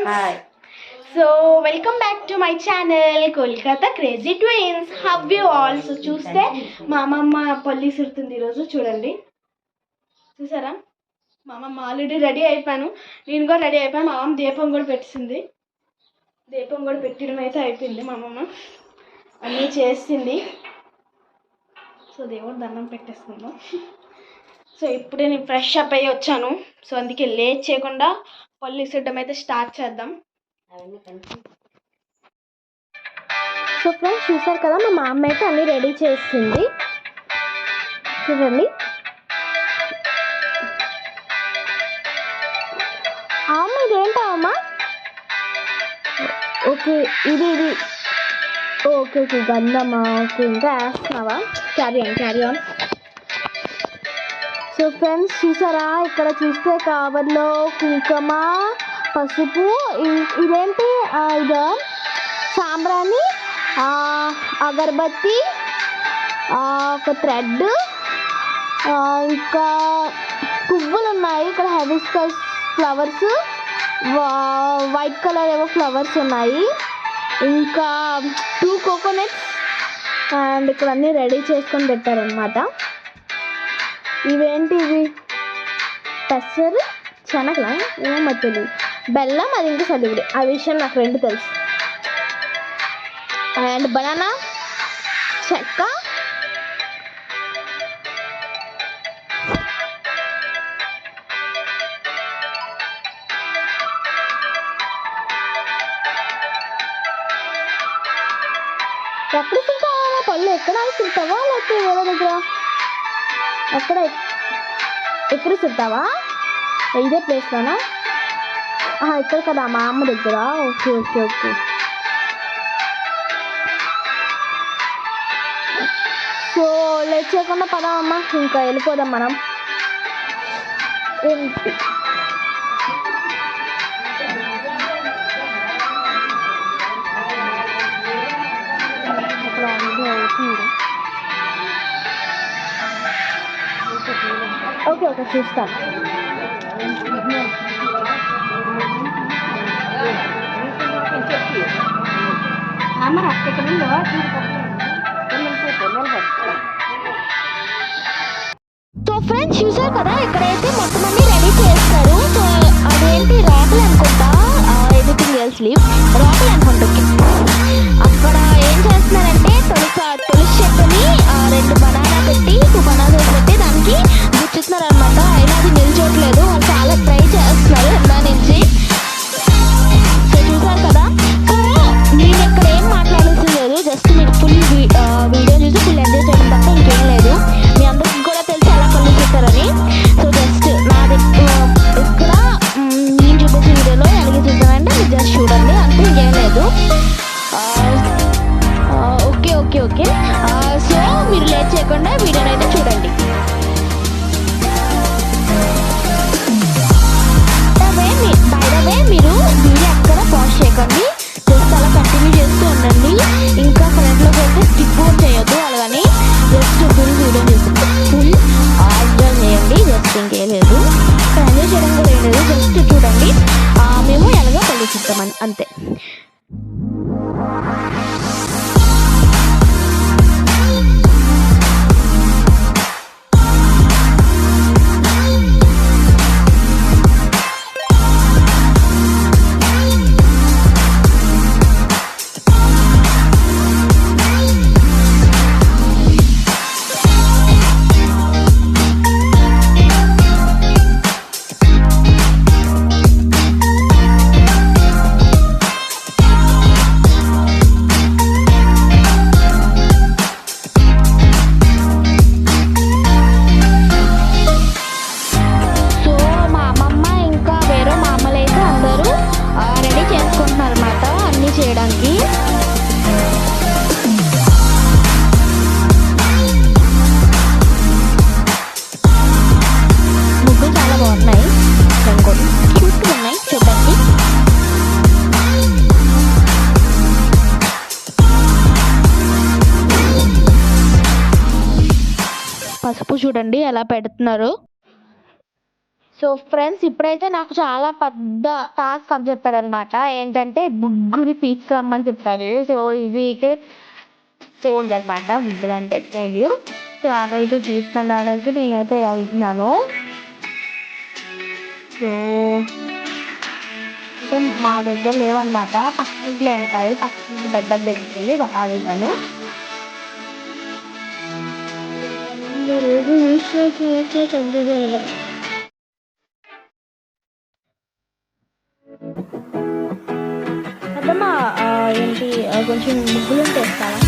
Hi. So welcome back to my channel Kolkata Crazy Twins. How you all? So చూస్తే మా అమ్మమ్మ పల్లి సురుతుంది ఈరోజు చూడండి. చూసారా మా అమ్మమ్మ ఆల్రెడీ రెడీ అయిపోయాను, నేను కూడా రెడీ అయిపోయాను. మా అమ్మ దీపం కూడా పెట్టింది, దీపం కూడా పెట్టడం అయితే అయిపోయింది. మా అమ్మమ్మ అన్నీ చేసింది. సో దేవుడు దండం పెట్టేసుకుందాం. సో ఇప్పుడే నేను ఫ్రెష్ అప్ అయ్యి వచ్చాను. సో అందుకే లేట్ చేయకుండా పల్లి సుట్టడం అయితే స్టార్ట్ చేద్దాం. సో ఫ్రెండ్స్ చూసారు కదా, మా అమ్మ అయితే అన్నీ రెడీ చేసింది. చూడండి, అమ్మ ఇదేంటా అమ్మ? ఓకే ఇది ఓకే ఓకే గంధమా? ఓకే ఇంకా వేస్తున్నావా? Carry on. సో ఫ్రెండ్స్ చూసారా, ఇక్కడ చూస్తే కవర్లో కుంకుమ, పసుపు, ఇదేంటి ఇది సాంబ్రాణి, అగరబత్తి, ఒక థ్రెడ్, ఇంకా పువ్వులు ఉన్నాయి. ఇక్కడ హైబిస్కస్ ఫ్లవర్స్, వైట్ కలర్ ఏవో ఫ్లవర్స్ ఉన్నాయి. ఇంకా 2 కోకోనట్స్ అండ్ ఇక్కడ అన్నీ రెడీ చేసుకొని పెట్టారనమాట. ఇవేంటి ఇవి? పెసరు శనగలా ఏమో మరి తెలియదు. బెల్లం, అది ఇంకా సలివిడి. ఆ విషయం నా ఫ్రెండ్ తెలుసు. అండ్ బనానా, చెక్క, ఎప్పుడు తింటావా పళ్ళు? ఎక్కడ తింటావా లేకపోతే వేరే దగ్గర? ఎప్పుడు తింటావా? ఇదే ప్లేస్లోనా? ఇక్కడ కదా మా అమ్మ దగ్గర. Okay okay okay. So late చేయకుండా పదామమ్మా, ఇంకా వెళ్ళిపోదాం మనం. ఏంటి ఓకే చూస్తాను. సో ఫ్రెండ్స్ చూసారు కదా, ఇక్కడైతే మొత్తం అన్ని రెడీ చేస్తారు. సో అదేంటి రాకులు అనుకుంటా, ఎవ్రీథింగ్ ఎల్స్ లీవ్ రాకులు అనుకుంటా. అక్కడ ఏం చేస్తున్నారంటే తులసి చెట్టుని 2 బనానా పెట్టి 2 బనానాస్ పెట్టి దానికి గుచ్చుతున్నారు అనమాట. అయినా అది నిల్చోట్లేదు, వాళ్ళు చాలా ట్రై చేస్తున్నారు ఇందా నుంచి. సో చూసారు కదా, నేను ఇక్కడ ఏం మాట్లాడాల్సింది లేదు, జస్ట్ మీరు ఫుల్ వీడియో చూసి ఫుల్ ఎంజాయ్ చేయడం తప్ప ఇంకేం లేదు. మీ అందరికి కూడా తెలిసి ఎలా పనులు చేస్తారని. సో జస్ట్ నాది ఇక్కడ నేను చూపించిన వీడియోలో ఎలాగే చూద్దామంటే మీరు జస్ట్ చూడండి, అంతే, ఇంకేం లేదు. ఓకే. సో మీరు లేట్ చేయకుండా వీడియోని అయితే చూడండి. బై ద వే మీరు వీడియో ఎక్కడ పాజ్ చేయకండి, జస్ట్ అలా కంటిన్యూ చేస్తూ ఉండండి. ఇంకా ఫ్రంట్లోకి వెళ్తే స్కిప్ కూడా చేయొద్దు, అలాగని జస్ట్ ఫుల్ వీడియో చేస్తుంది, ఫుల్ ఎంజాయ్ చేయండి. జస్ట్ ఇంకేం లేదు, ఎంజాయ్ చేయడం కూడా ఏం లేదు, జస్ట్ చూడండి. మేము ఎలాగో కలిసిస్తామని అంతే. చేయడానికి ముగ్గులు చాలా బాగున్నాయి, క్యూట్గా ఉన్నాయి చూడండి. పసుపు చూడండి ఎలా పెడుతున్నారు. సో ఫ్రెండ్స్ ఇప్పుడైతే నాకు చాలా పెద్ద టాస్క్ అని చెప్పాడు అనమాట. ఏంటంటే ముగ్గురి తీసుకురమ్మని చెప్పారు. సో ఇది అయితే చేంజ్ అనమాట. ముగ్గురు అంటే చేంజ్. సో అదైతే తీసుకెళ్ళడానికి నేనైతే వెళ్తున్నాను. సో అంటే మా దగ్గర లేవన్నమాట. పక్కింట్లో ఉంటాయి. పక్కింటి పెద్ద దగ్గరికి వెళ్ళి వాడినాను. రోజు యూస్ చేసి పెద్దమ్మా ఏంటి కొంచెం ముగ్గులు తెస్తావా?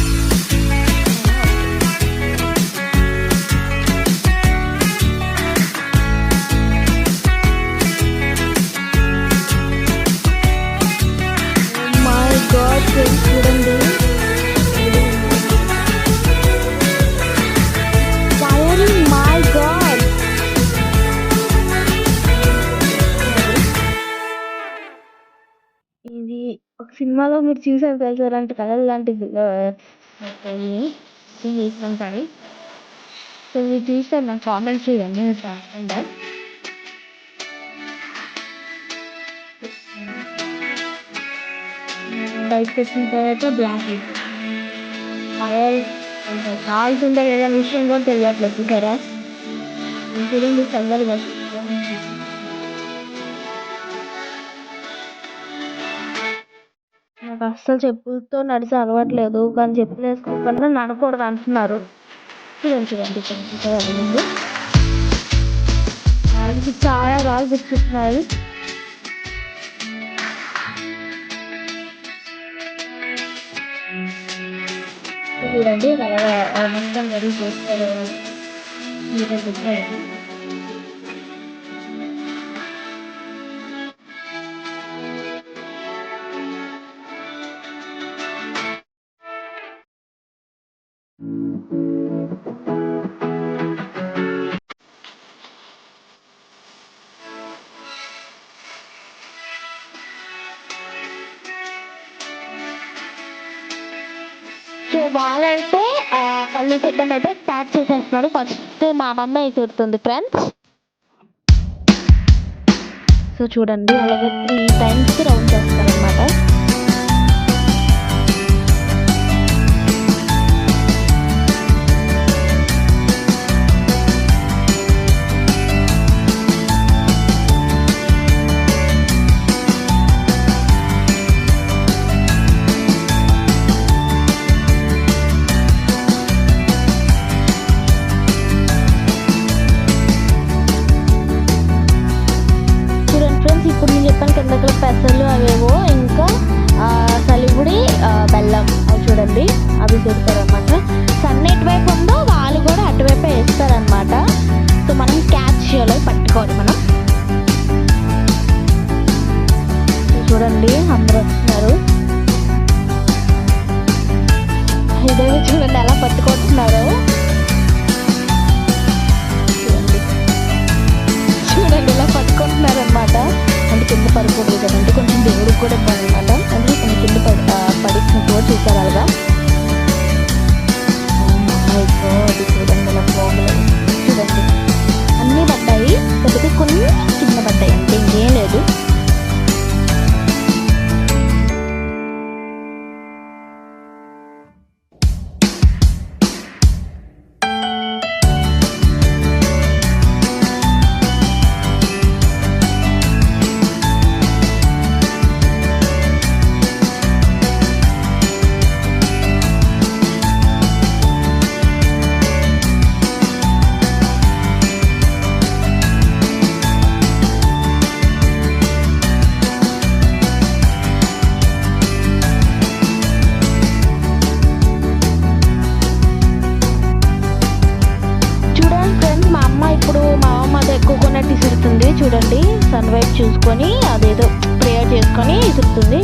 మై గాడ్ చూడండి, మై గాడ్ ఇది ఒక సినిమాలో మీరు చూసారు తెలుసు, అలాంటి కలర్ లాంటిది ఉంటాయి. సో మీరు చూసారు, నాకు కామెంట్స్ చేయండి. బయట పెట్టిన తర్వాత బ్లాక్ కావాల్సిందే లేదా విషయం కూడా తెలియట్లేదు. చూసారా, చూడండి తొందరగా. నాకు అస్సలు చెప్పులతో నడిచి అలవాట్లేదు, కానీ చెప్పులు వేసుకోకుండా నడకూడదు అంటున్నారు. చూడండి ముందు వాళ్ళకి చాలా బాగా గుర్తిస్తున్నారు. చూడండి మొత్తం రెడీ చేస్తారు. సో వాళ్ళైతే కళ్ళు సెకండ్ అయితే స్టార్ట్ చేసేస్తున్నారు. ఫస్ట్ మా మమ్మ అయితే తిడుతుంది ఫ్రెండ్స్. సో చూడండి, అలాగే 3 times రౌండ్ చేస్తారు అనమాట. ఇప్పుడు నేను చెప్పాను కిందకి పెసలు అవేవో, ఇంకా సలిగుడి బెల్లం అవి చూడండి, అవి పెడతారనమాట. సన్ ఎటువైపు ఉందో వాళ్ళు కూడా అటువైపే వేస్తారనమాట. సో మనం క్యాచ్ చేయాలి, పట్టుకోవాలి మనం. చూడండి అందరూ వస్తున్నారు. ఇదే చూడండి ఎలా పట్టుకుంటున్నారు. చూడండి ఇలా పట్టుకుంటున్నారు అనమాట. అంటే కింద పడకూడదు కదంటే కొంచెం దేవుడికి కూడా ఇవ్వాలి అనమాట. అంటే కొంచెం కింద పడినట్టు కూడా చూసారు అలాగా. అది చూడండి ఇలా ఫోన్లో చూడండి అన్నీ పడ్డాయి, కాకపోతే కొన్ని కింద పడ్డాయి, అంటే ఇంకేం లేదు. చూడండి సన్ వైపు చూసుకొని అదేదో ప్రేయర్ చేసుకొని ఇసురుతుంది.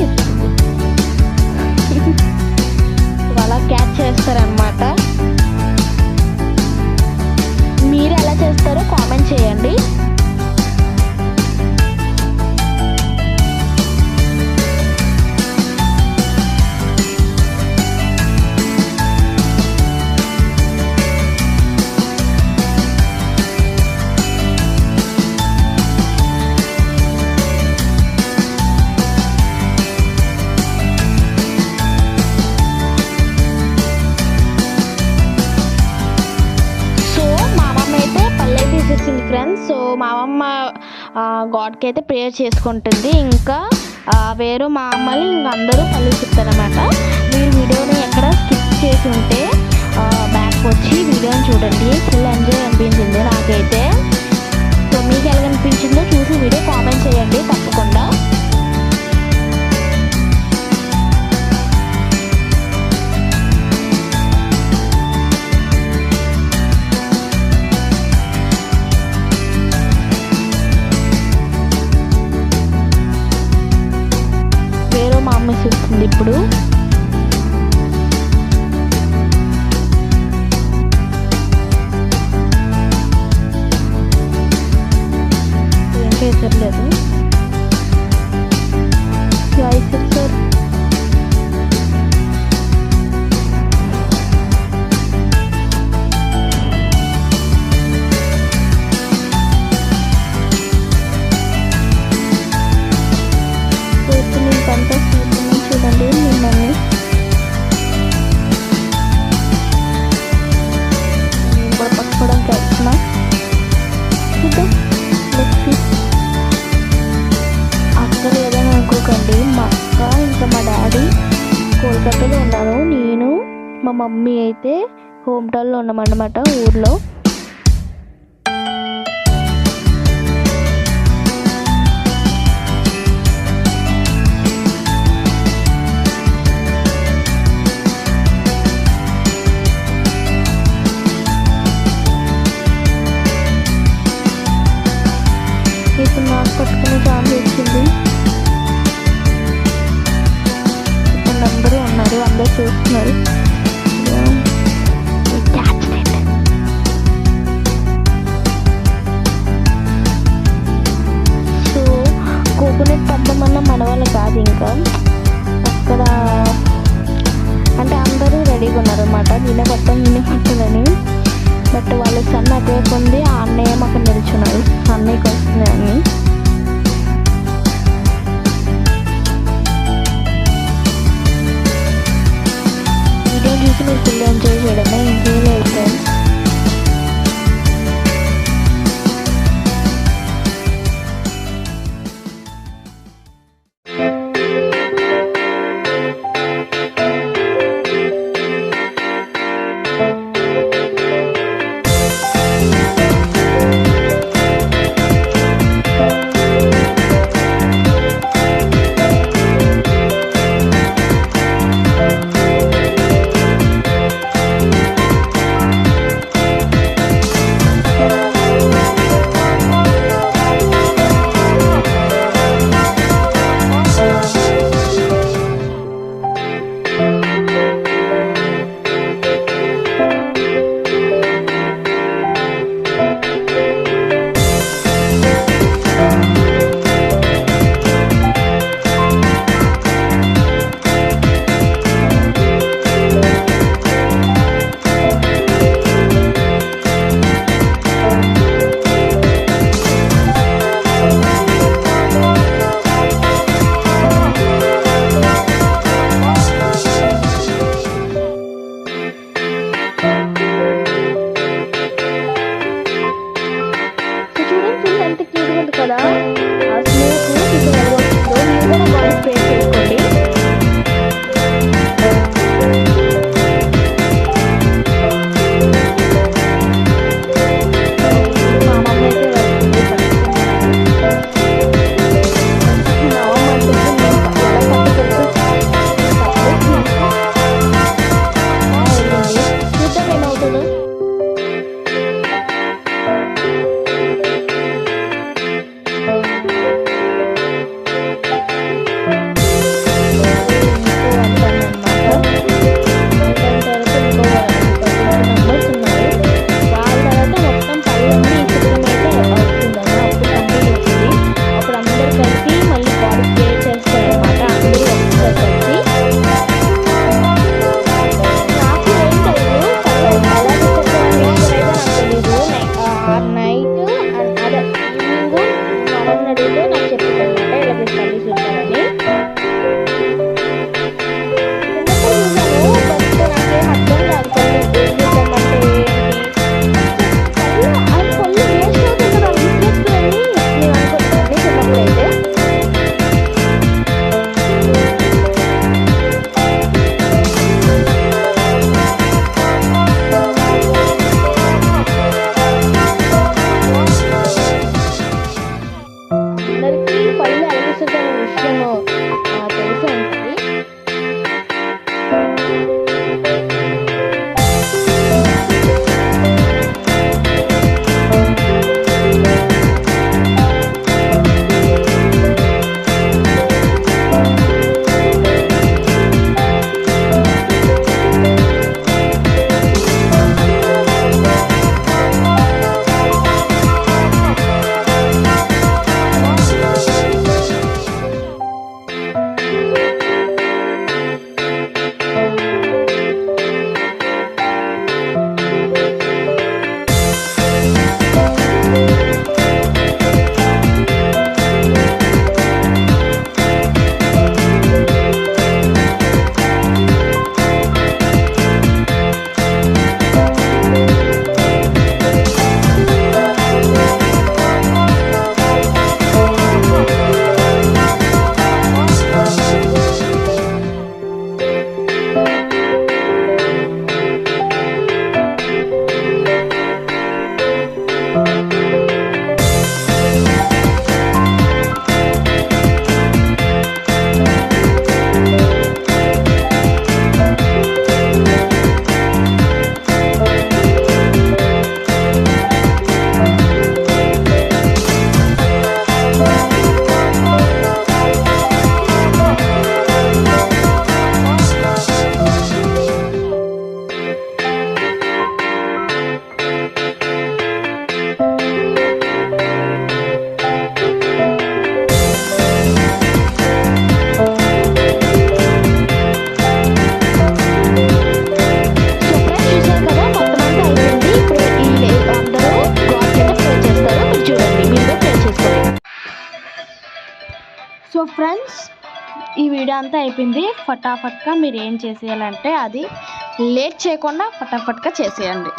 అలా క్యాచ్ చేస్తారనమాట. మీరు ఎలా చేస్తారో కామెంట్ చేయండి. గాడ్కి అయితే ప్రేయర్ చేసుకుంటుంది. ఇంకా వేరే మా అమ్మని ఇంకా అందరూ పలుకుతారనమాట. మీరు వీడియోని ఎక్కడ స్కిప్ చేసి ఉంటే బ్యాక్ వచ్చి వీడియోని చూడండి. ఫుల్ ఎంజాయ్ అనిపించింది నాకైతే. సో మీకు ఎలా అనిపించిందో చూసి వీడియో కామెంట్ చేయండి తప్పకుండా. వేరే మా అమ్మ చూస్తుంది ఇప్పుడు. లేదు సార్ నీకంతా చూడండి మిమ్మల్ని. నేను కూడా పట్టుకోవడానికి వెళ్తున్నా. అక్కడ ఏదైనా అనుకోకండి, మా అక్క ఇంకా మా డాడీ కోల్కతాలో ఉన్నారు. నేను మా మమ్మీ అయితే హోమ్ టౌన్లో ఉన్నామన్నమాట, ఊర్లో. ఇప్పుడు నాకు పట్టుకునే ఛాన్స్ వచ్చింది. ఇప్పుడు అందరూ ఉన్నారు, అందరూ చూస్తున్నారు. సో కోకోనట్ పంపమన్న మన వాళ్ళు కాదు. ఇంకా అక్కడ అంటే అందరూ రెడీగా ఉన్నారు అన్నమాట, నేనే పట్టాలని. బట్ వాళ్ళ సన్ అటువైపు ఉంది, ఆ అన్నయ్య అక్కడ నిల్చున్నారు, అన్నయ్యకి వస్తున్నాయని. వీడియో చూసి మీరు ఫుల్ ఎంజాయ్ చేయడమే, ఇంకేం లేదు ఫ్రెండ్స్. కొంచెం తెలిసే ఉంటుంది. సో ఫ్రెండ్స్, ఈ వీడియో అంతా అయిపోయింది. ఫటాఫట్గా మీరు ఏం చేసేయాలంటే అది లేట్ చేయకుండా ఫటాఫట్గా చేసేయండి.